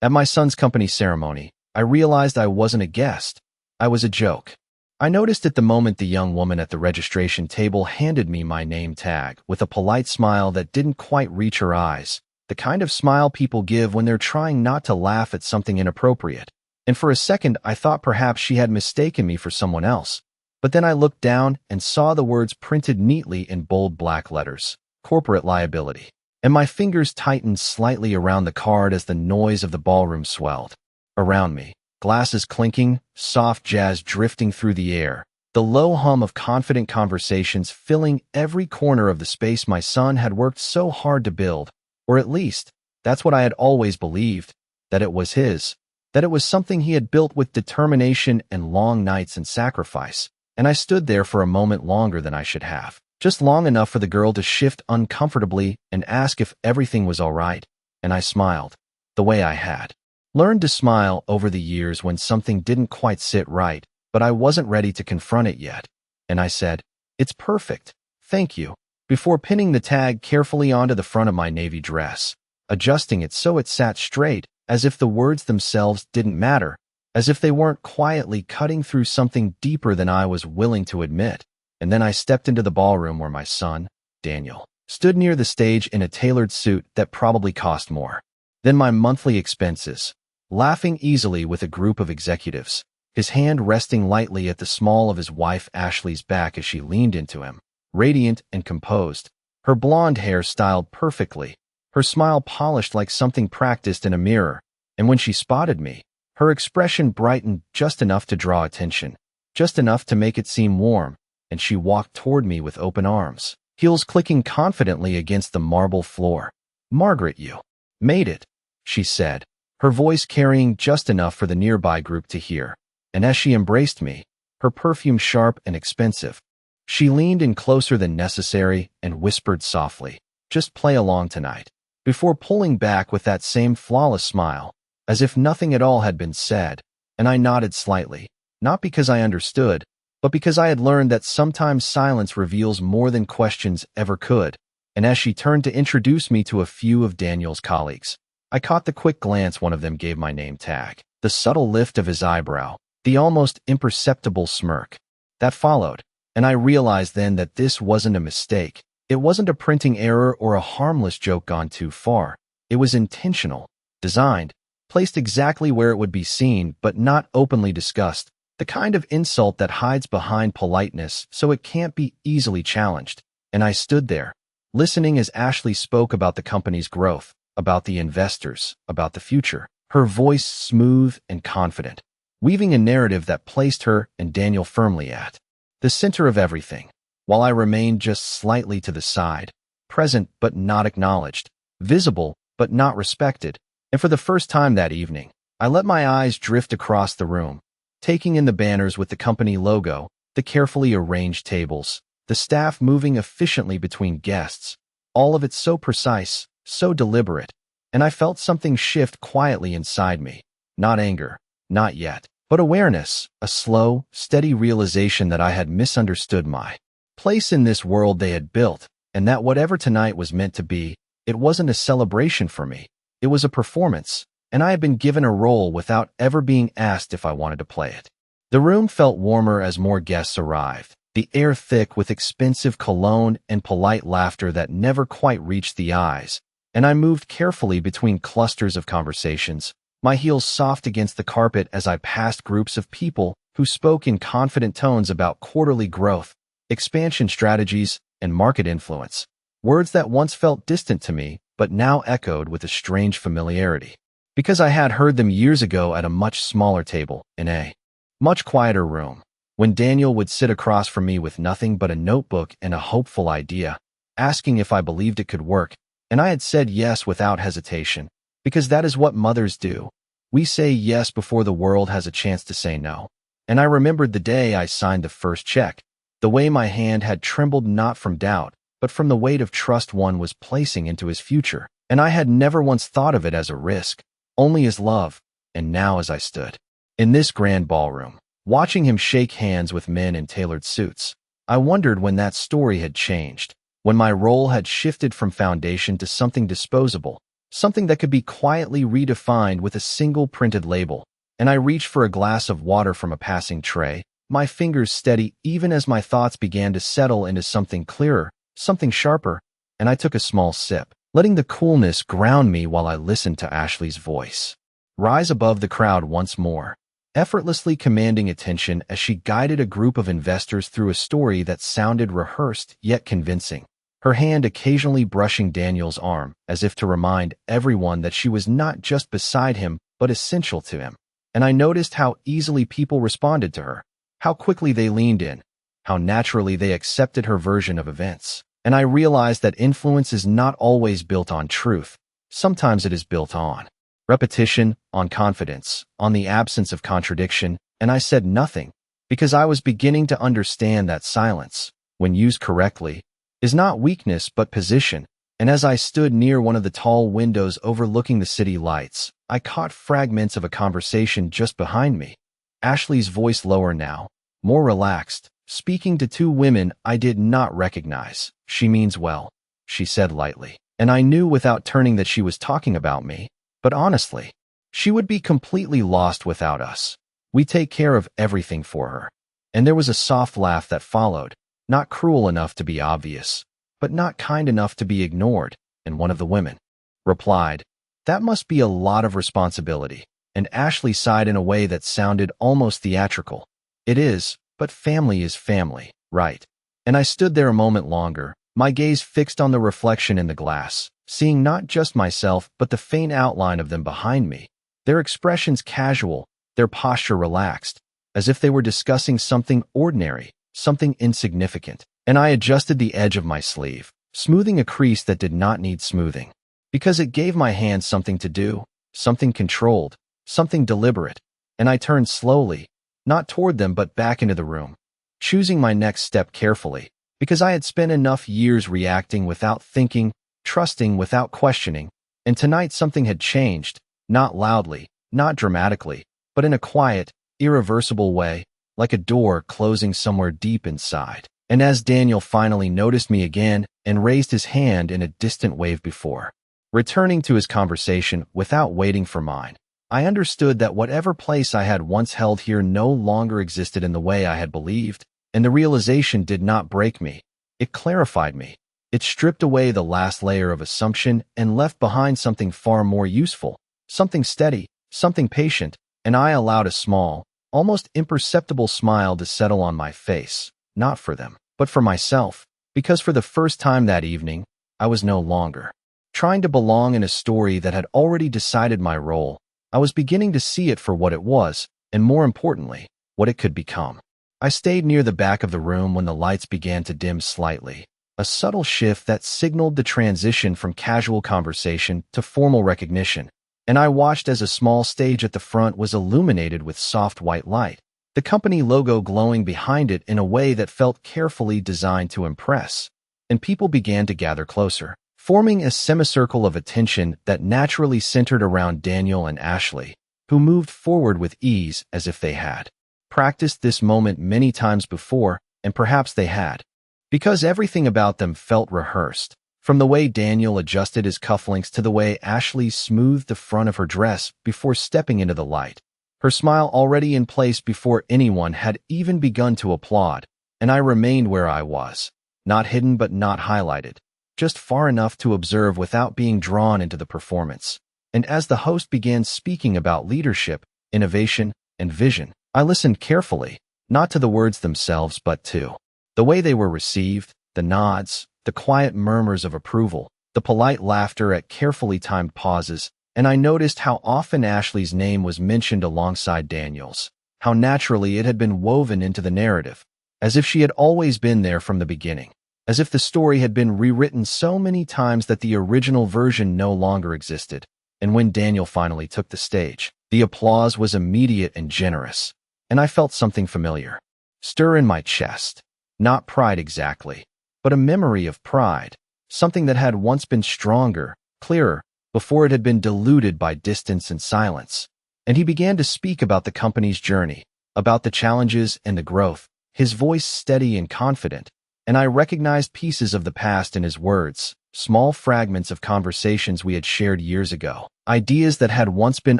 At my son's company ceremony, I realized I wasn't a guest. I was a joke. I noticed at the moment the young woman at the registration table handed me my name tag with a polite smile that didn't quite reach her eyes, the kind of smile people give when they're trying not to laugh at something inappropriate. And for a second, I thought perhaps she had mistaken me for someone else. But then I looked down and saw the words printed neatly in bold black letters, corporate liability. And my fingers tightened slightly around the card as the noise of the ballroom swelled. Around me, glasses clinking, soft jazz drifting through the air, the low hum of confident conversations filling every corner of the space my son had worked so hard to build. Or at least, that's what I had always believed, that it was his, that it was something he had built with determination and long nights and sacrifice. And I stood there for a moment longer than I should have. Just long enough for the girl to shift uncomfortably and ask if everything was all right, and I smiled, the way I had learned to smile over the years when something didn't quite sit right, but I wasn't ready to confront it yet. And I said, "It's perfect, thank you," before pinning the tag carefully onto the front of my navy dress, adjusting it so it sat straight, as if the words themselves didn't matter, as if they weren't quietly cutting through something deeper than I was willing to admit. And then I stepped into the ballroom where my son, Daniel, stood near the stage in a tailored suit that probably cost more than my monthly expenses, laughing easily with a group of executives, his hand resting lightly at the small of his wife Ashley's back as she leaned into him, radiant and composed, her blonde hair styled perfectly, her smile polished like something practiced in a mirror. And when she spotted me, her expression brightened just enough to draw attention, just enough to make it seem warm, and she walked toward me with open arms, heels clicking confidently against the marble floor. "Margaret, you made it," she said, her voice carrying just enough for the nearby group to hear. And as she embraced me, her perfume sharp and expensive, she leaned in closer than necessary and whispered softly, "Just play along tonight," before pulling back with that same flawless smile, as if nothing at all had been said. And I nodded slightly, not because I understood, but because I had learned that sometimes silence reveals more than questions ever could. And as she turned to introduce me to a few of Daniel's colleagues, I caught the quick glance one of them gave my name tag, the subtle lift of his eyebrow, the almost imperceptible smirk that followed. And I realized then that this wasn't a mistake. It wasn't a printing error or a harmless joke gone too far. It was intentional, designed, placed exactly where it would be seen but not openly discussed. The kind of insult that hides behind politeness so it can't be easily challenged. And I stood there, listening as Ashley spoke about the company's growth, about the investors, about the future, her voice smooth and confident, weaving a narrative that placed her and Daniel firmly at the center of everything, while I remained just slightly to the side, present but not acknowledged, visible but not respected. And for the first time that evening, I let my eyes drift across the room, taking in the banners with the company logo, the carefully arranged tables, the staff moving efficiently between guests, all of it so precise, so deliberate. And I felt something shift quietly inside me, not anger, not yet, but awareness, a slow, steady realization that I had misunderstood my place in this world they had built, and that whatever tonight was meant to be, it wasn't a celebration for me. It was a performance, and I had been given a role without ever being asked if I wanted to play it. The room felt warmer as more guests arrived, the air thick with expensive cologne and polite laughter that never quite reached the eyes, and I moved carefully between clusters of conversations, my heels soft against the carpet as I passed groups of people who spoke in confident tones about quarterly growth, expansion strategies, and market influence, words that once felt distant to me but now echoed with a strange familiarity, because I had heard them years ago at a much smaller table in a much quieter room, when Daniel would sit across from me with nothing but a notebook and a hopeful idea, asking if I believed it could work, and I had said yes without hesitation, because that is what mothers do. We say yes before the world has a chance to say no. And I remembered the day I signed the first check, the way my hand had trembled not from doubt, but from the weight of trust one was placing into his future. And I had never once thought of it as a risk, only as love. And now as I stood in this grand ballroom, watching him shake hands with men in tailored suits, I wondered when that story had changed, when my role had shifted from foundation to something disposable, something that could be quietly redefined with a single printed label. And I reached for a glass of water from a passing tray, my fingers steady even as my thoughts began to settle into something clearer, something sharper, and I took a small sip, letting the coolness ground me while I listened to Ashley's voice rise above the crowd once more, effortlessly commanding attention as she guided a group of investors through a story that sounded rehearsed yet convincing, her hand occasionally brushing Daniel's arm as if to remind everyone that she was not just beside him but essential to him. And I noticed how easily people responded to her, how quickly they leaned in, how naturally they accepted her version of events. And I realized that influence is not always built on truth. Sometimes it is built on repetition, on confidence, on the absence of contradiction, and I said nothing, because I was beginning to understand that silence, when used correctly, is not weakness but position. And as I stood near one of the tall windows overlooking the city lights, I caught fragments of a conversation just behind me. Ashley's voice lower now, more relaxed, speaking to two women I did not recognize. "She means well," she said lightly, and I knew without turning that she was talking about me. But honestly, she would be completely lost without us. We take care of everything for her. And there was a soft laugh that followed, not cruel enough to be obvious, but not kind enough to be ignored, and one of the women replied, "That must be a lot of responsibility," and Ashley sighed in a way that sounded almost theatrical. "It is, but family is family, right?" And I stood there a moment longer, my gaze fixed on the reflection in the glass, seeing not just myself but the faint outline of them behind me, their expressions casual, their posture relaxed, as if they were discussing something ordinary, something insignificant. And I adjusted the edge of my sleeve, smoothing a crease that did not need smoothing, because it gave my hand something to do, something controlled, something deliberate. And I turned slowly, not toward them but back into the room, choosing my next step carefully, because I had spent enough years reacting without thinking, trusting without questioning, and tonight something had changed, not loudly, not dramatically, but in a quiet, irreversible way, like a door closing somewhere deep inside. And as Daniel finally noticed me again and raised his hand in a distant wave before, returning to his conversation without waiting for mine, I understood that whatever place I had once held here no longer existed in the way I had believed, and the realization did not break me. It clarified me. It stripped away the last layer of assumption and left behind something far more useful, something steady, something patient, and I allowed a small, almost imperceptible smile to settle on my face, not for them, but for myself, because for the first time that evening, I was no longer trying to belong in a story that had already decided my role. I was beginning to see it for what it was, and more importantly, what it could become. I stayed near the back of the room when the lights began to dim slightly, a subtle shift that signaled the transition from casual conversation to formal recognition, and I watched as a small stage at the front was illuminated with soft white light, the company logo glowing behind it in a way that felt carefully designed to impress, and people began to gather closer, forming a semicircle of attention that naturally centered around Daniel and Ashley, who moved forward with ease as if they had practiced this moment many times before, and perhaps they had, because everything about them felt rehearsed, from the way Daniel adjusted his cufflinks to the way Ashley smoothed the front of her dress before stepping into the light, her smile already in place before anyone had even begun to applaud. And I remained where I was, not hidden but not highlighted, just far enough to observe without being drawn into the performance. And as the host began speaking about leadership, innovation, and vision, I listened carefully, not to the words themselves but to the way they were received, the nods, the quiet murmurs of approval, the polite laughter at carefully timed pauses, and I noticed how often Ashley's name was mentioned alongside Daniel's, how naturally it had been woven into the narrative, as if she had always been there from the beginning, as if the story had been rewritten so many times that the original version no longer existed. And when Daniel finally took the stage, the applause was immediate and generous, and I felt something familiar stir in my chest. Not pride exactly, but a memory of pride, something that had once been stronger, clearer, before it had been diluted by distance and silence. And he began to speak about the company's journey, about the challenges and the growth, his voice steady and confident, and I recognized pieces of the past in his words, small fragments of conversations we had shared years ago. Ideas that had once been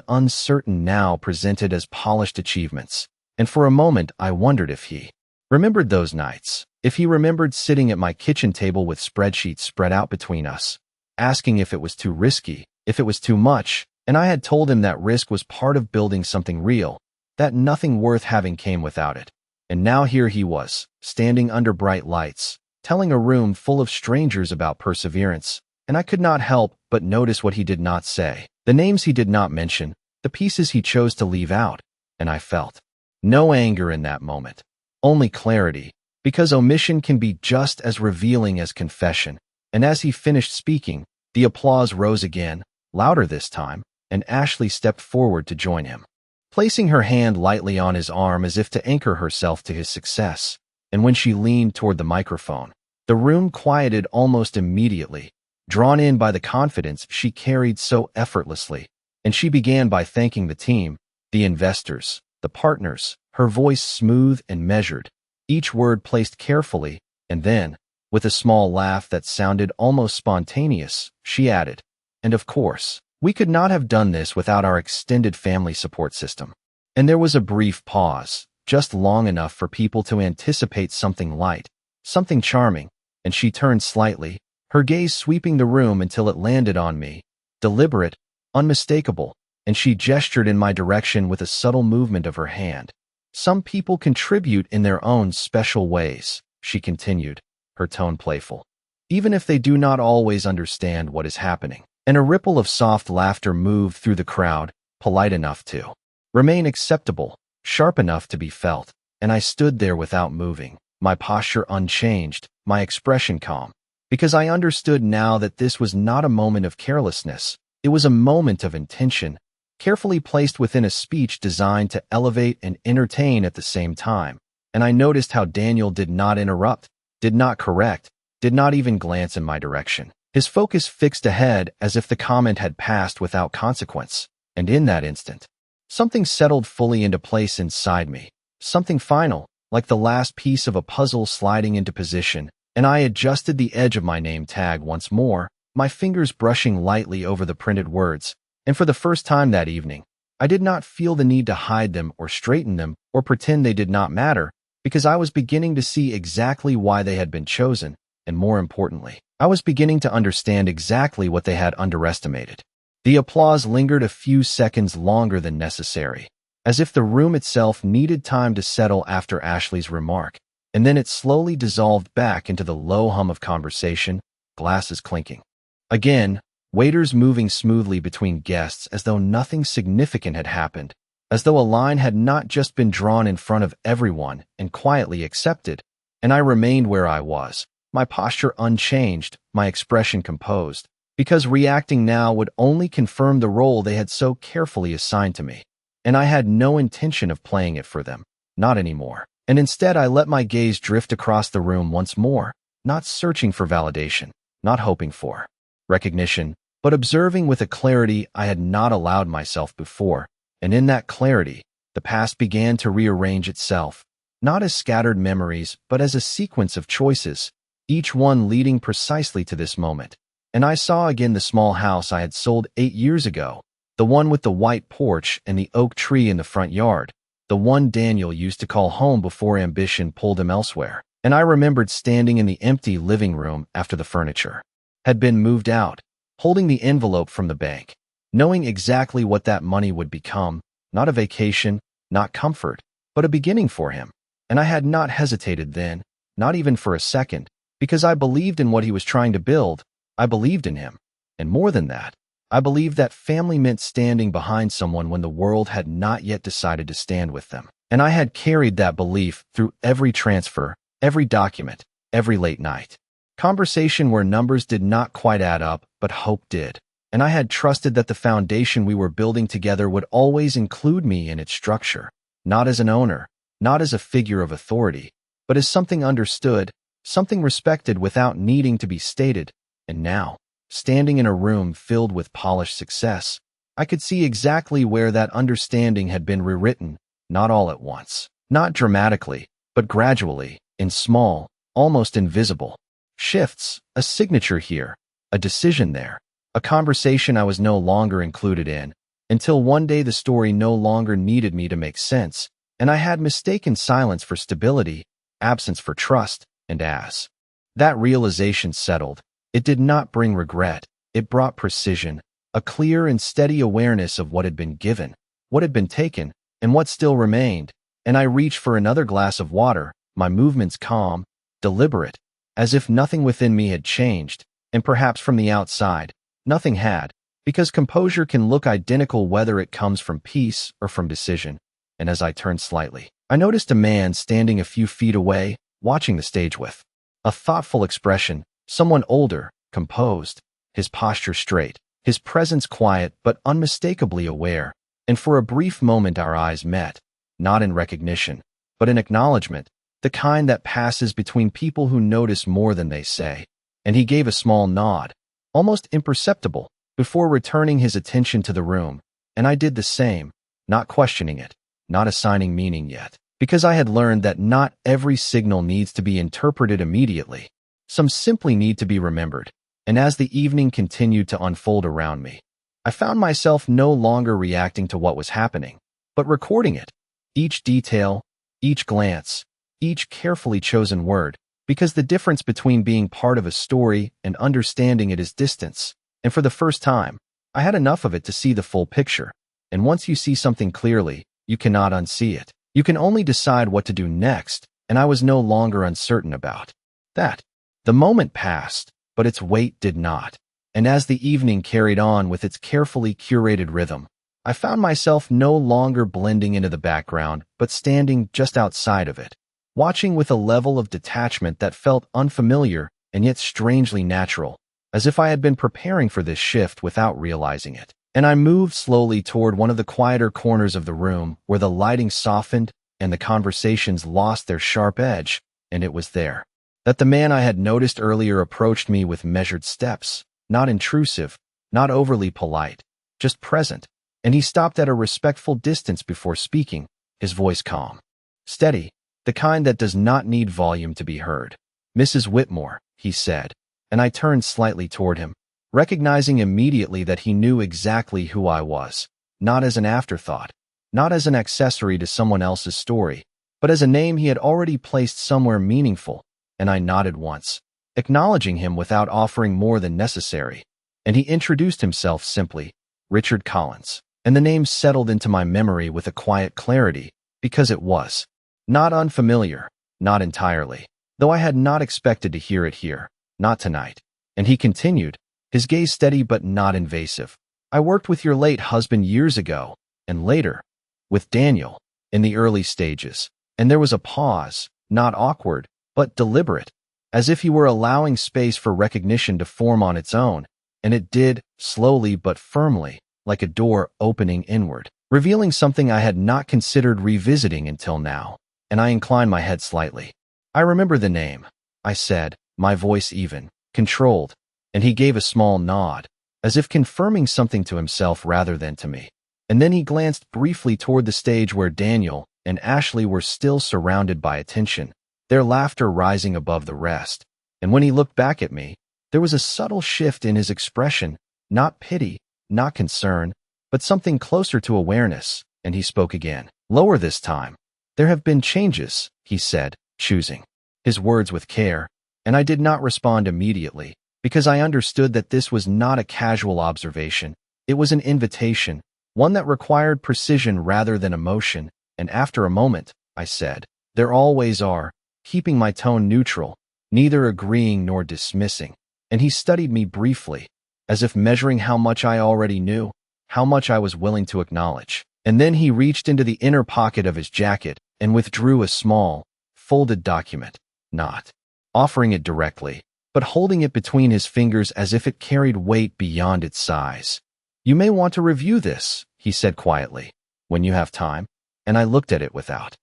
uncertain now presented as polished achievements. And for a moment, I wondered if he remembered those nights, if he remembered sitting at my kitchen table with spreadsheets spread out between us, asking if it was too risky, if it was too much, and I had told him that risk was part of building something real, that nothing worth having came without it. And now here he was, standing under bright lights, telling a room full of strangers about perseverance, and I could not help but notice what he did not say, the names he did not mention, the pieces he chose to leave out, and I felt no anger in that moment, only clarity, because omission can be just as revealing as confession. And as he finished speaking, the applause rose again, louder this time, and Ashley stepped forward to join him, placing her hand lightly on his arm as if to anchor herself to his success. And when she leaned toward the microphone, the room quieted almost immediately, drawn in by the confidence she carried so effortlessly. And she began by thanking the team, the investors, the partners, her voice smooth and measured, each word placed carefully, and then, with a small laugh that sounded almost spontaneous, she added, "And of course, we could not have done this without our extended family support system." And there was a brief pause, just long enough for people to anticipate something light, something charming, and she turned slightly, her gaze sweeping the room until it landed on me, deliberate, unmistakable, and she gestured in my direction with a subtle movement of her hand. "Some people contribute in their own special ways," she continued, her tone playful, "even if they do not always understand what is happening." And a ripple of soft laughter moved through the crowd, polite enough to remain acceptable, sharp enough to be felt, and I stood there without moving, my posture unchanged, my expression calm, because I understood now that this was not a moment of carelessness, it was a moment of intention, carefully placed within a speech designed to elevate and entertain at the same time. And I noticed how Daniel did not interrupt, did not correct, did not even glance in my direction. His focus fixed ahead as if the comment had passed without consequence. And in that instant, something settled fully into place inside me, something final, like the last piece of a puzzle sliding into position, and I adjusted the edge of my name tag once more, my fingers brushing lightly over the printed words. And for the first time that evening, I did not feel the need to hide them or straighten them or pretend they did not matter, because I was beginning to see exactly why they had been chosen, and more importantly, I was beginning to understand exactly what they had underestimated. The applause lingered a few seconds longer than necessary, as if the room itself needed time to settle after Ashley's remark, and then it slowly dissolved back into the low hum of conversation, glasses clinking. Again, waiters moving smoothly between guests as though nothing significant had happened, as though a line had not just been drawn in front of everyone and quietly accepted, and I remained where I was, my posture unchanged, my expression composed, because reacting now would only confirm the role they had so carefully assigned to me, and I had no intention of playing it for them, not anymore. And instead I let my gaze drift across the room once more, not searching for validation, not hoping for recognition, but observing with a clarity I had not allowed myself before, and in that clarity, the past began to rearrange itself, not as scattered memories, but as a sequence of choices, each one leading precisely to this moment. And I saw again the small house I had sold 8 years ago, the one with the white porch and the oak tree in the front yard, the one Daniel used to call home before ambition pulled him elsewhere. And I remembered standing in the empty living room after the furniture had been moved out, holding the envelope from the bank, knowing exactly what that money would become, not a vacation, not comfort, but a beginning for him. And I had not hesitated then, not even for a second, because I believed in what he was trying to build. I believed in him. And more than that, I believed that family meant standing behind someone when the world had not yet decided to stand with them. And I had carried that belief through every transfer, every document, every late night conversation where numbers did not quite add up, but hope did. And I had trusted that the foundation we were building together would always include me in its structure, not as an owner, not as a figure of authority, but as something understood, something respected without needing to be stated. And now, standing in a room filled with polished success, I could see exactly where that understanding had been rewritten, not all at once, not dramatically, but gradually, in small, almost invisible shifts, a signature here, a decision there, a conversation I was no longer included in, until one day the story no longer needed me to make sense, and I had mistaken silence for stability, absence for trust, and as that realization settled, it did not bring regret, it brought precision, a clear and steady awareness of what had been given, what had been taken, and what still remained, and I reached for another glass of water, my movements calm, deliberate, as if nothing within me had changed, and perhaps from the outside, nothing had, because composure can look identical whether it comes from peace or from decision. And as I turned slightly, I noticed a man standing a few feet away, watching the stage with a thoughtful expression, someone older, composed, his posture straight, his presence quiet but unmistakably aware, and for a brief moment our eyes met, not in recognition, but in acknowledgement, the kind that passes between people who notice more than they say. And he gave a small nod, almost imperceptible, before returning his attention to the room, and I did the same, not questioning it, not assigning meaning yet, because I had learned that not every signal needs to be interpreted immediately. Some simply need to be remembered, and as the evening continued to unfold around me, I found myself no longer reacting to what was happening, but recording it, each detail, each glance, each carefully chosen word, because the difference between being part of a story and understanding it is distance, and for the first time, I had enough of it to see the full picture, and once you see something clearly, you cannot unsee it. You can only decide what to do next, and I was no longer uncertain about that. The moment passed, but its weight did not, and as the evening carried on with its carefully curated rhythm, I found myself no longer blending into the background, but standing just outside of it, watching with a level of detachment that felt unfamiliar and yet strangely natural, as if I had been preparing for this shift without realizing it. And I moved slowly toward one of the quieter corners of the room where the lighting softened and the conversations lost their sharp edge, and it was there that the man I had noticed earlier approached me with measured steps, not intrusive, not overly polite, just present, and he stopped at a respectful distance before speaking, his voice calm, steady, the kind that does not need volume to be heard. "Mrs. Whitmore," he said, and I turned slightly toward him, recognizing immediately that he knew exactly who I was, not as an afterthought, not as an accessory to someone else's story, but as a name he had already placed somewhere meaningful, and I nodded once, acknowledging him without offering more than necessary, and he introduced himself simply, Richard Collins, and the name settled into my memory with a quiet clarity, because it was not unfamiliar, not entirely, though I had not expected to hear it here, not tonight. And he continued, his gaze steady but not invasive. "I worked with your late husband years ago, and later, with Daniel, in the early stages." And there was a pause, not awkward, but deliberate, as if he were allowing space for recognition to form on its own, and it did, slowly but firmly, like a door opening inward, revealing something I had not considered revisiting until now, and I inclined my head slightly. "I remember the name," I said, my voice even, controlled, and he gave a small nod, as if confirming something to himself rather than to me. And then he glanced briefly toward the stage where Daniel and Ashley were still surrounded by attention, their laughter rising above the rest. And when he looked back at me, there was a subtle shift in his expression, not pity, not concern, but something closer to awareness, and he spoke again, lower this time. "There have been changes," he said, choosing his words with care, and I did not respond immediately, because I understood that this was not a casual observation. It was an invitation, one that required precision rather than emotion, and after a moment, I said, "There always are," keeping my tone neutral, neither agreeing nor dismissing, and he studied me briefly, as if measuring how much I already knew, how much I was willing to acknowledge. And then he reached into the inner pocket of his jacket and withdrew a small, folded document, not offering it directly, but holding it between his fingers as if it carried weight beyond its size. "You may want to review this," he said quietly, "when you have time," and I looked at it without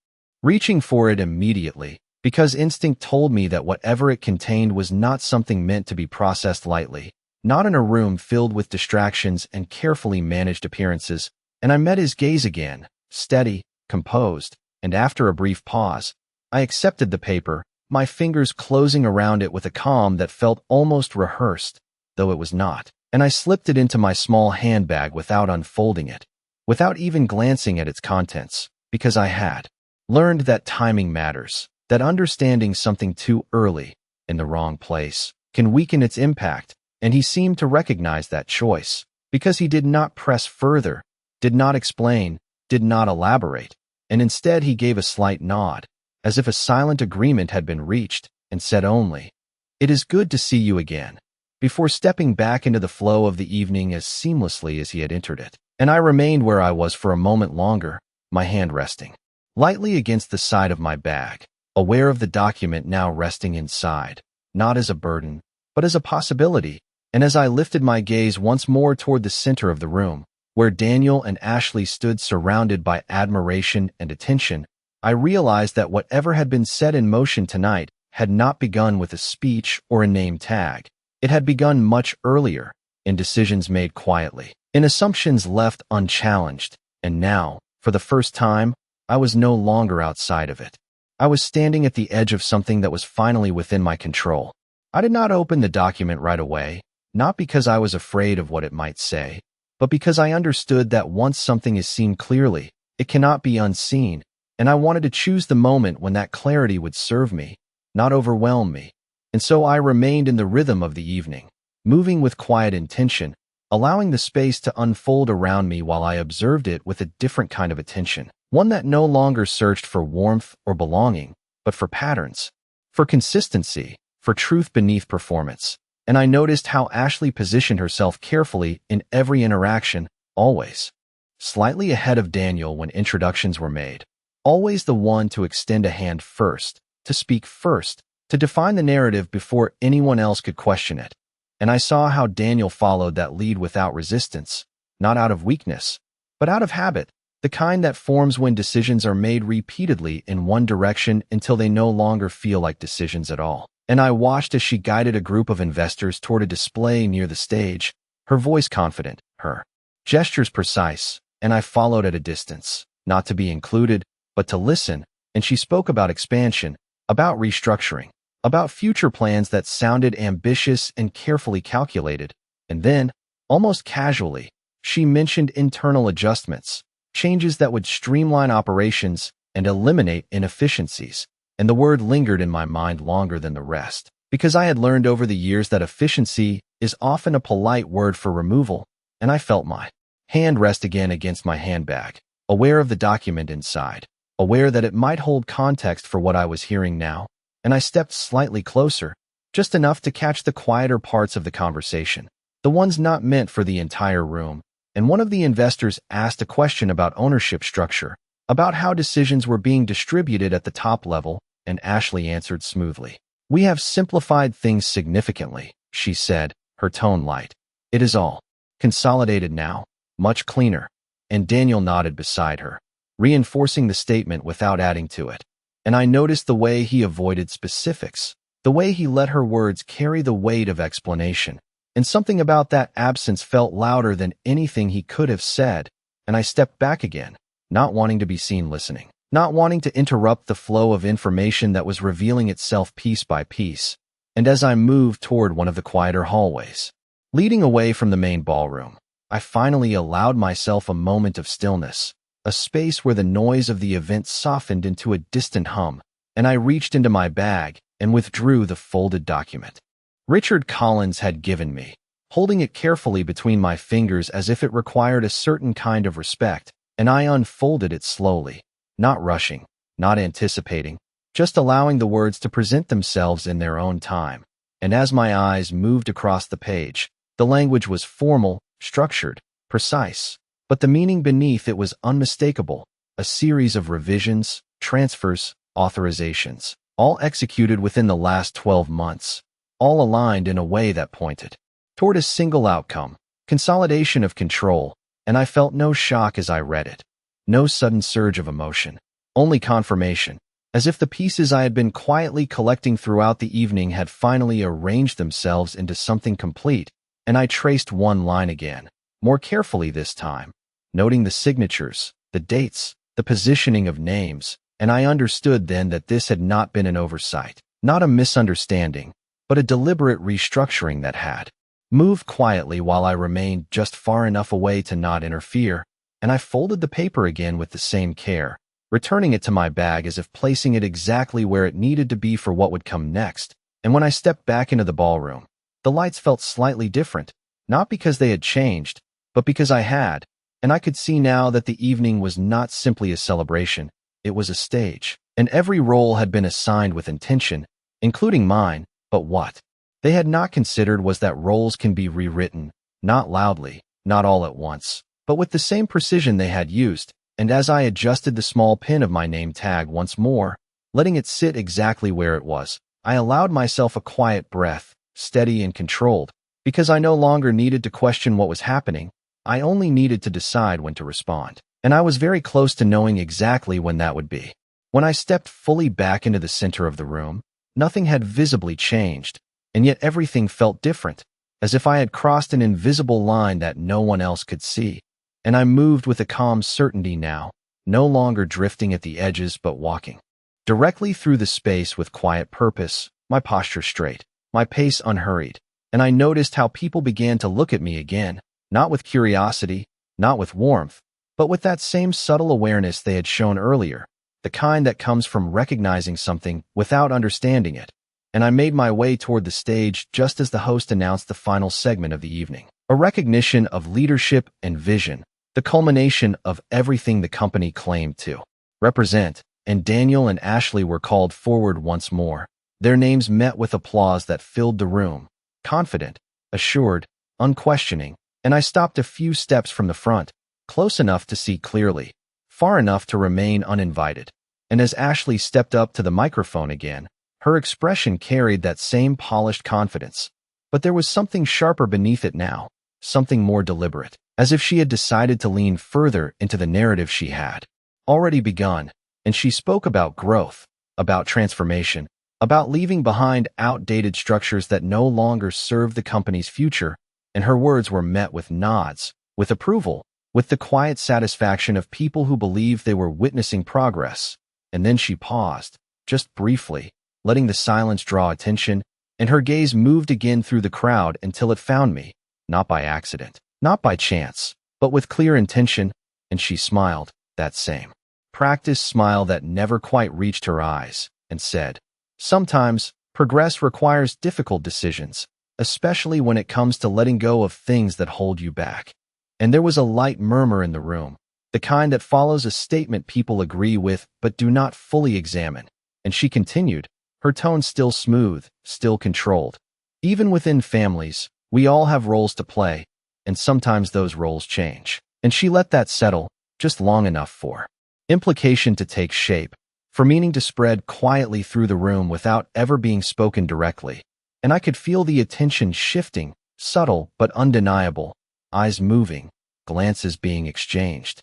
reaching for it immediately, because instinct told me that whatever it contained was not something meant to be processed lightly, not in a room filled with distractions and carefully managed appearances. And I met his gaze again, steady, composed, and after a brief pause, I accepted the paper, my fingers closing around it with a calm that felt almost rehearsed, though it was not, and I slipped it into my small handbag without unfolding it, without even glancing at its contents, because I had learned that timing matters, that understanding something too early, in the wrong place, can weaken its impact, and he seemed to recognize that choice, because he did not press further, did not explain, did not elaborate, and instead he gave a slight nod, as if a silent agreement had been reached, and said only, "It is good to see you again," before stepping back into the flow of the evening as seamlessly as he had entered it. And I remained where I was for a moment longer, my hand resting lightly against the side of my bag, aware of the document now resting inside, not as a burden, but as a possibility. And as I lifted my gaze once more toward the center of the room, where Daniel and Ashley stood surrounded by admiration and attention, I realized that whatever had been set in motion tonight had not begun with a speech or a name tag. It had begun much earlier, in decisions made quietly, in assumptions left unchallenged, and now, for the first time, I was no longer outside of it. I was standing at the edge of something that was finally within my control. I did not open the document right away, not because I was afraid of what it might say, but because I understood that once something is seen clearly, it cannot be unseen, and I wanted to choose the moment when that clarity would serve me, not overwhelm me. And so I remained in the rhythm of the evening, moving with quiet intention, allowing the space to unfold around me while I observed it with a different kind of attention, one that no longer searched for warmth or belonging, but for patterns, for consistency, for truth beneath performance. And I noticed how Ashley positioned herself carefully in every interaction, always slightly ahead of Daniel when introductions were made, always the one to extend a hand first, to speak first, to define the narrative before anyone else could question it. And I saw how Daniel followed that lead without resistance, not out of weakness, but out of habit, the kind that forms when decisions are made repeatedly in one direction until they no longer feel like decisions at all. And I watched as she guided a group of investors toward a display near the stage, her voice confident, her gestures precise, and I followed at a distance, not to be included, but to listen, and she spoke about expansion, about restructuring, about future plans that sounded ambitious and carefully calculated, and then, almost casually, she mentioned internal adjustments, changes that would streamline operations and eliminate inefficiencies. And the word lingered in my mind longer than the rest, because I had learned over the years that efficiency is often a polite word for removal, and I felt my hand rest again against my handbag, aware of the document inside, aware that it might hold context for what I was hearing now, and I stepped slightly closer, just enough to catch the quieter parts of the conversation, the ones not meant for the entire room, and one of the investors asked a question about ownership structure, about how decisions were being distributed at the top level, and Ashley answered smoothly. "We have simplified things significantly," she said, her tone light. "It is all consolidated now, much cleaner." And Daniel nodded beside her, reinforcing the statement without adding to it. And I noticed the way he avoided specifics, the way he let her words carry the weight of explanation. And something about that absence felt louder than anything he could have said, and I stepped back again, not wanting to be seen listening, not wanting to interrupt the flow of information that was revealing itself piece by piece. And as I moved toward one of the quieter hallways, leading away from the main ballroom, I finally allowed myself a moment of stillness, a space where the noise of the event softened into a distant hum, and I reached into my bag and withdrew the folded document Richard Collins had given me, holding it carefully between my fingers as if it required a certain kind of respect, and I unfolded it slowly, not rushing, not anticipating, just allowing the words to present themselves in their own time. And as my eyes moved across the page, the language was formal, structured, precise, but the meaning beneath it was unmistakable, a series of revisions, transfers, authorizations, all executed within the last 12 months, all aligned in a way that pointed toward a single outcome, consolidation of control, and I felt no shock as I read it, no sudden surge of emotion, only confirmation, as if the pieces I had been quietly collecting throughout the evening had finally arranged themselves into something complete. And I traced one line again, more carefully this time, noting the signatures, the dates, the positioning of names, and I understood then that this had not been an oversight, not a misunderstanding, but a deliberate restructuring that had moved quietly while I remained just far enough away to not interfere, and I folded the paper again with the same care, returning it to my bag as if placing it exactly where it needed to be for what would come next. And when I stepped back into the ballroom, the lights felt slightly different, not because they had changed, but because I had, and I could see now that the evening was not simply a celebration, it was a stage, and every role had been assigned with intention, including mine, but what they had not considered was that roles can be rewritten, not loudly, not all at once, but with the same precision they had used. And as I adjusted the small pin of my name tag once more, letting it sit exactly where it was, I allowed myself a quiet breath, steady and controlled, because I no longer needed to question what was happening. I only needed to decide when to respond. And I was very close to knowing exactly when that would be. When I stepped fully back into the center of the room, nothing had visibly changed, and yet everything felt different, as if I had crossed an invisible line that no one else could see. And I moved with a calm certainty now, no longer drifting at the edges but walking directly through the space with quiet purpose, my posture straight, my pace unhurried. And I noticed how people began to look at me again, not with curiosity, not with warmth, but with that same subtle awareness they had shown earlier, the kind that comes from recognizing something without understanding it. And I made my way toward the stage just as the host announced the final segment of the evening, a recognition of leadership and vision, the culmination of everything the company claimed to represent. And Daniel and Ashley were called forward once more. Their names met with applause that filled the room, confident, assured, unquestioning, and I stopped a few steps from the front, close enough to see clearly, far enough to remain uninvited. And as Ashley stepped up to the microphone again, her expression carried that same polished confidence. But there was something sharper beneath it now, something more deliberate, as if she had decided to lean further into the narrative she had already begun. And she spoke about growth, about transformation, about leaving behind outdated structures that no longer served the company's future, and her words were met with nods, with approval, with the quiet satisfaction of people who believed they were witnessing progress. And then she paused, just briefly, letting the silence draw attention, and her gaze moved again through the crowd until it found me, not by accident, not by chance, but with clear intention, and she smiled, that same practiced smile that never quite reached her eyes, and said, "Sometimes, progress requires difficult decisions, especially when it comes to letting go of things that hold you back." And there was a light murmur in the room, the kind that follows a statement people agree with but do not fully examine. And she continued, her tone still smooth, still controlled. "Even within families, we all have roles to play, and sometimes those roles change." And she let that settle, just long enough for implication to take shape, for meaning to spread quietly through the room without ever being spoken directly. And I could feel the attention shifting, subtle but undeniable, eyes moving, glances being exchanged.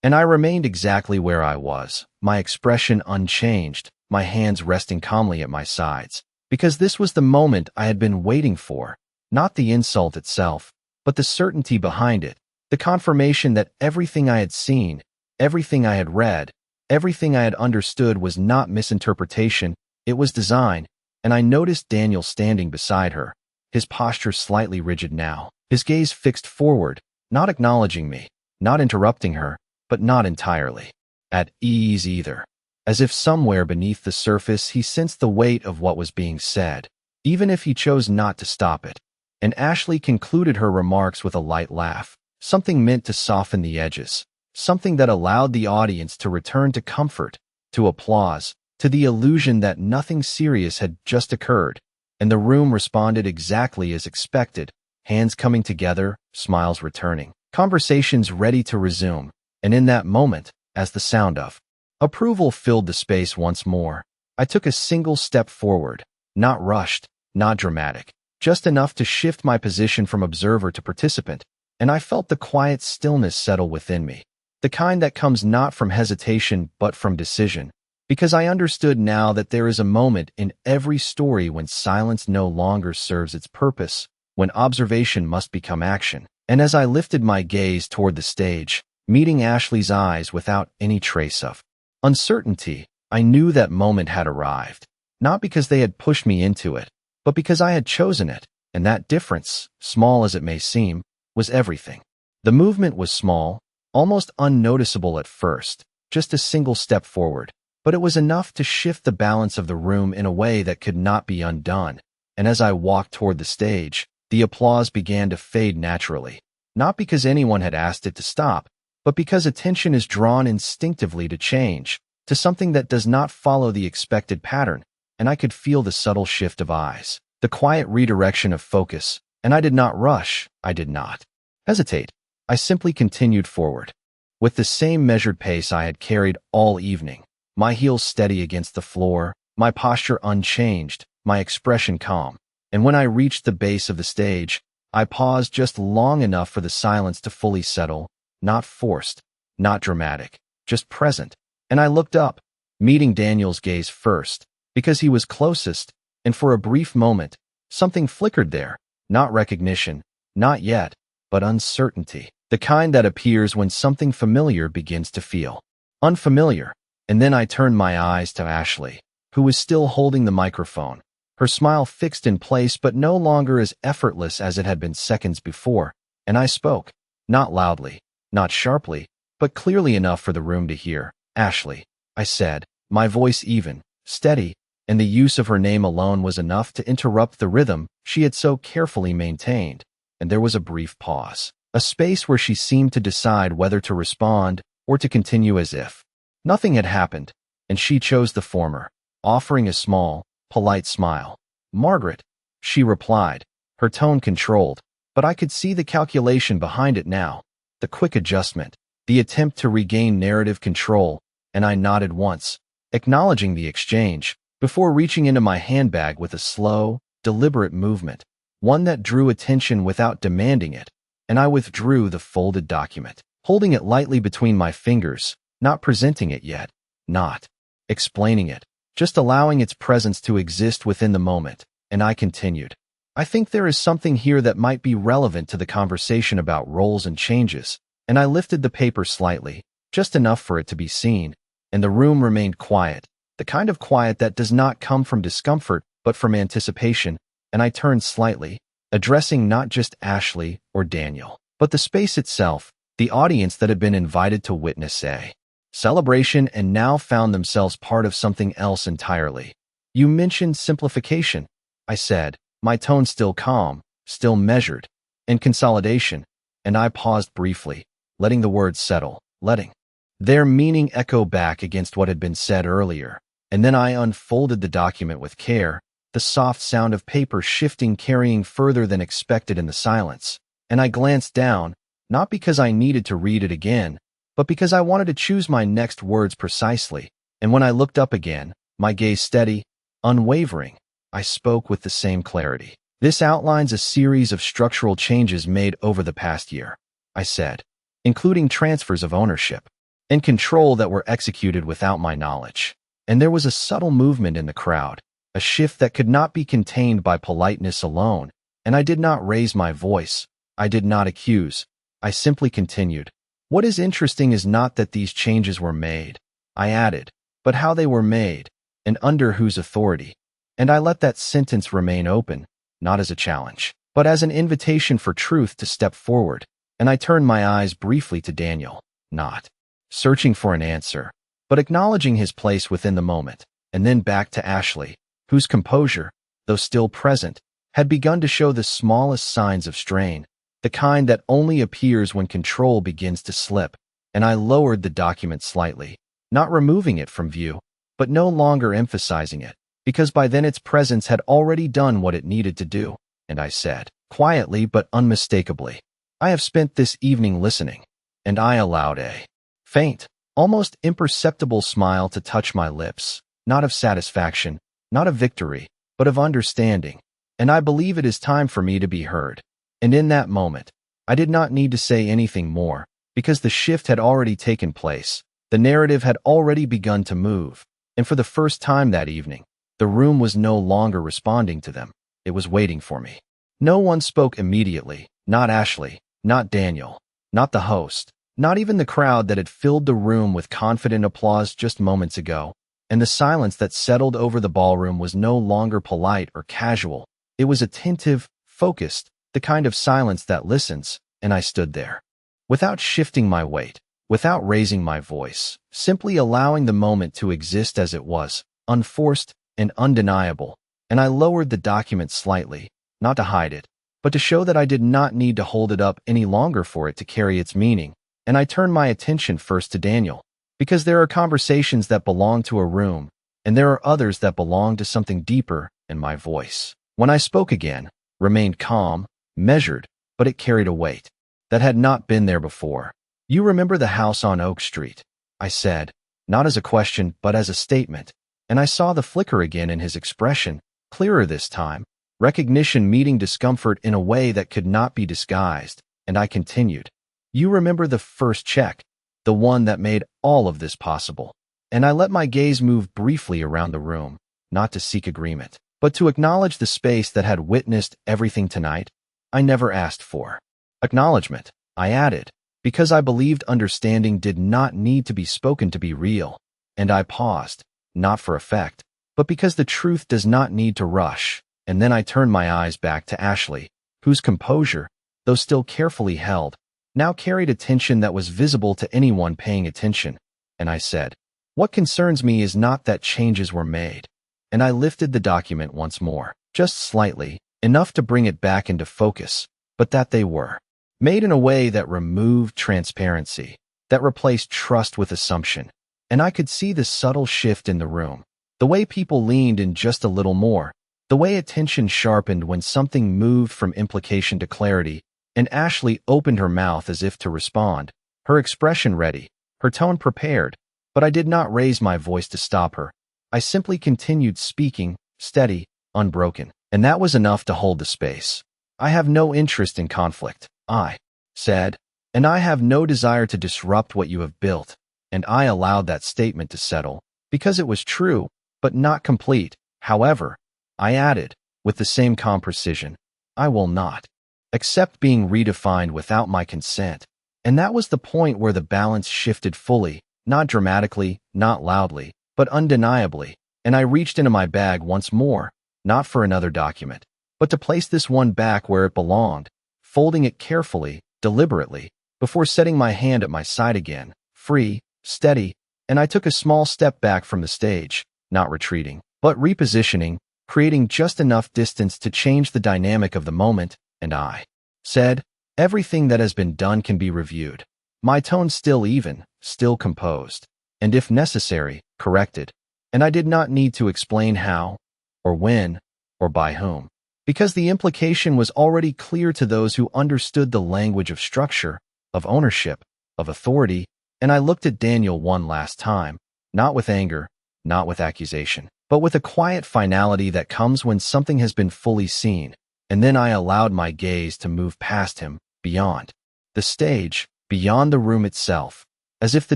And I remained exactly where I was, my expression unchanged, my hands resting calmly at my sides, because this was the moment I had been waiting for, not the insult itself, but the certainty behind it, the confirmation that everything I had seen, everything I had read, everything I had understood was not misinterpretation, it was design. And I noticed Daniel standing beside her, his posture slightly rigid now, his gaze fixed forward, not acknowledging me, not interrupting her, but not entirely at ease either, as if somewhere beneath the surface he sensed the weight of what was being said, even if he chose not to stop it. And Ashley concluded her remarks with a light laugh, something meant to soften the edges, something that allowed the audience to return to comfort, to applause, to the illusion that nothing serious had just occurred. And the room responded exactly as expected, hands coming together, smiles returning, conversations ready to resume. And in that moment, as the sound of approval filled the space once more, I took a single step forward, not rushed, not dramatic, just enough to shift my position from observer to participant. And I felt the quiet stillness settle within me, the kind that comes not from hesitation but from decision, because I understood now that there is a moment in every story when silence no longer serves its purpose, when observation must become action. And as I lifted my gaze toward the stage, meeting Ashley's eyes without any trace of uncertainty, I knew that moment had arrived, not because they had pushed me into it, but because I had chosen it. And that difference, small as it may seem, was everything. The movement was small, almost unnoticeable at first, just a single step forward, but it was enough to shift the balance of the room in a way that could not be undone. And as I walked toward the stage, the applause began to fade naturally, not because anyone had asked it to stop, but because attention is drawn instinctively to change, to something that does not follow the expected pattern, and I could feel the subtle shift of eyes, the quiet redirection of focus, and I did not rush, I did not hesitate. I simply continued forward, with the same measured pace I had carried all evening, my heels steady against the floor, my posture unchanged, my expression calm. And when I reached the base of the stage, I paused just long enough for the silence to fully settle, not forced, not dramatic, just present. And I looked up, meeting Daniel's gaze first, because he was closest, and for a brief moment, something flickered there, not recognition, not yet, but uncertainty, the kind that appears when something familiar begins to feel unfamiliar. And then I turned my eyes to Ashley, who was still holding the microphone, her smile fixed in place but no longer as effortless as it had been seconds before, and I spoke, not loudly, not sharply, but clearly enough for the room to hear. "Ashley," I said, my voice even, steady, and the use of her name alone was enough to interrupt the rhythm she had so carefully maintained, and there was a brief pause, a space where she seemed to decide whether to respond or to continue as if nothing had happened, and she chose the former, offering a small, polite smile. "Margaret," she replied, her tone controlled, but I could see the calculation behind it now, the quick adjustment, the attempt to regain narrative control, and I nodded once, acknowledging the exchange, before reaching into my handbag with a slow, deliberate movement, one that drew attention without demanding it, and I withdrew the folded document, holding it lightly between my fingers, not presenting it yet, not explaining it, just allowing its presence to exist within the moment, and I continued. "I think there is something here that might be relevant to the conversation about roles and changes," and I lifted the paper slightly, just enough for it to be seen, and the room remained quiet, the kind of quiet that does not come from discomfort but from anticipation, and I turned slightly, addressing not just Ashley or Daniel, but the space itself, the audience that had been invited to witness a celebration and now found themselves part of something else entirely. "You mentioned simplification," I said, my tone still calm, still measured, and consolidation, and I paused briefly, letting the words settle, letting their meaning echo back against what had been said earlier, and then I unfolded the document with care, the soft sound of paper shifting carrying further than expected in the silence, and I glanced down, not because I needed to read it again, but because I wanted to choose my next words precisely, and when I looked up again, my gaze steady, unwavering, I spoke with the same clarity. "This outlines a series of structural changes made over the past year," I said, "including transfers of ownership and control that were executed without my knowledge." And there was a subtle movement in the crowd, a shift that could not be contained by politeness alone, and I did not raise my voice, I did not accuse, I simply continued. "What is interesting is not that these changes were made," I added, "but how they were made, and under whose authority." And I let that sentence remain open, not as a challenge, but as an invitation for truth to step forward, and I turned my eyes briefly to Daniel, not searching for an answer, but acknowledging his place within the moment, and then back to Ashley, whose composure, though still present, had begun to show the smallest signs of strain, the kind that only appears when control begins to slip, and I lowered the document slightly, not removing it from view, but no longer emphasizing it, because by then its presence had already done what it needed to do, and I said, quietly but unmistakably, "I have spent this evening listening," and I allowed a faint, almost imperceptible smile to touch my lips, not of satisfaction, not of victory, but of understanding, and I believe it is time for me to be heard. And in that moment, I did not need to say anything more, because the shift had already taken place, the narrative had already begun to move, and for the first time that evening, the room was no longer responding to them, it was waiting for me. No one spoke immediately, not Ashley, not Daniel, not the host, not even the crowd that had filled the room with confident applause just moments ago, and the silence that settled over the ballroom was no longer polite or casual, it was attentive, focused, the kind of silence that listens, and I stood there. Without shifting my weight, without raising my voice, simply allowing the moment to exist as it was, unforced and undeniable, and I lowered the document slightly, not to hide it, but to show that I did not need to hold it up any longer for it to carry its meaning, and I turned my attention first to Daniel, because there are conversations that belong to a room, and there are others that belong to something deeper in my voice. When I spoke again, remained calm, measured, but it carried a weight that had not been there before. "You remember the house on Oak Street?" I said, not as a question, but as a statement, and I saw the flicker again in his expression, clearer this time, recognition meeting discomfort in a way that could not be disguised, and I continued. "You remember the first check, the one that made all of this possible?" And I let my gaze move briefly around the room, not to seek agreement, but to acknowledge the space that had witnessed everything tonight. I never asked for acknowledgement, I added, because I believed understanding did not need to be spoken to be real, and I paused, not for effect, but because the truth does not need to rush, and then I turned my eyes back to Ashley, whose composure, though still carefully held, now carried a tension that was visible to anyone paying attention, and I said, "What concerns me is not that changes were made," and I lifted the document once more, just slightly, enough to bring it back into focus, but that they were made in a way that removed transparency, that replaced trust with assumption, and I could see the subtle shift in the room, the way people leaned in just a little more, the way attention sharpened when something moved from implication to clarity, and Ashley opened her mouth as if to respond, her expression ready, her tone prepared, but I did not raise my voice to stop her. I simply continued speaking, steady, unbroken, and that was enough to hold the space. "I have no interest in conflict," I said, "and I have no desire to disrupt what you have built," and I allowed that statement to settle, because it was true, but not complete. However, I added, with the same calm precision, "I will not accept being redefined without my consent," and that was the point where the balance shifted fully, not dramatically, not loudly, but undeniably, and I reached into my bag once more, not for another document, but to place this one back where it belonged, folding it carefully, deliberately, before setting my hand at my side again, free, steady, and I took a small step back from the stage, not retreating, but repositioning, creating just enough distance to change the dynamic of the moment, and I said, "Everything that has been done can be reviewed." My tone still even, still composed, and if necessary, corrected, and I did not need to explain how, or when, or by whom, because the implication was already clear to those who understood the language of structure, of ownership, of authority, and I looked at Daniel one last time, not with anger, not with accusation, but with a quiet finality that comes when something has been fully seen, and then I allowed my gaze to move past him, beyond the stage, beyond the room itself, as if the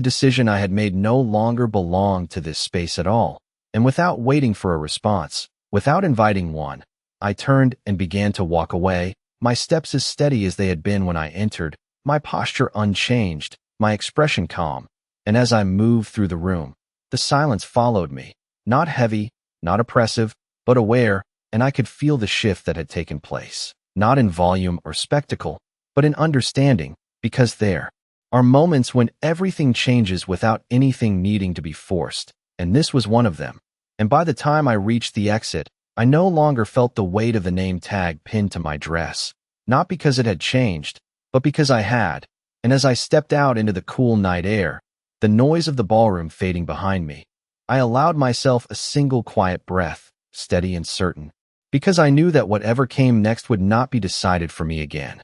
decision I had made no longer belonged to this space at all, and without waiting for a response, without inviting one, I turned and began to walk away, my steps as steady as they had been when I entered, my posture unchanged, my expression calm, and as I moved through the room, the silence followed me, not heavy, not oppressive, but aware, and I could feel the shift that had taken place, not in volume or spectacle, but in understanding, because there are moments when everything changes without anything needing to be forced, and this was one of them. And by the time I reached the exit, I no longer felt the weight of the name tag pinned to my dress, not because it had changed, but because I had, and as I stepped out into the cool night air, the noise of the ballroom fading behind me, I allowed myself a single quiet breath, steady and certain, because I knew that whatever came next would not be decided for me again.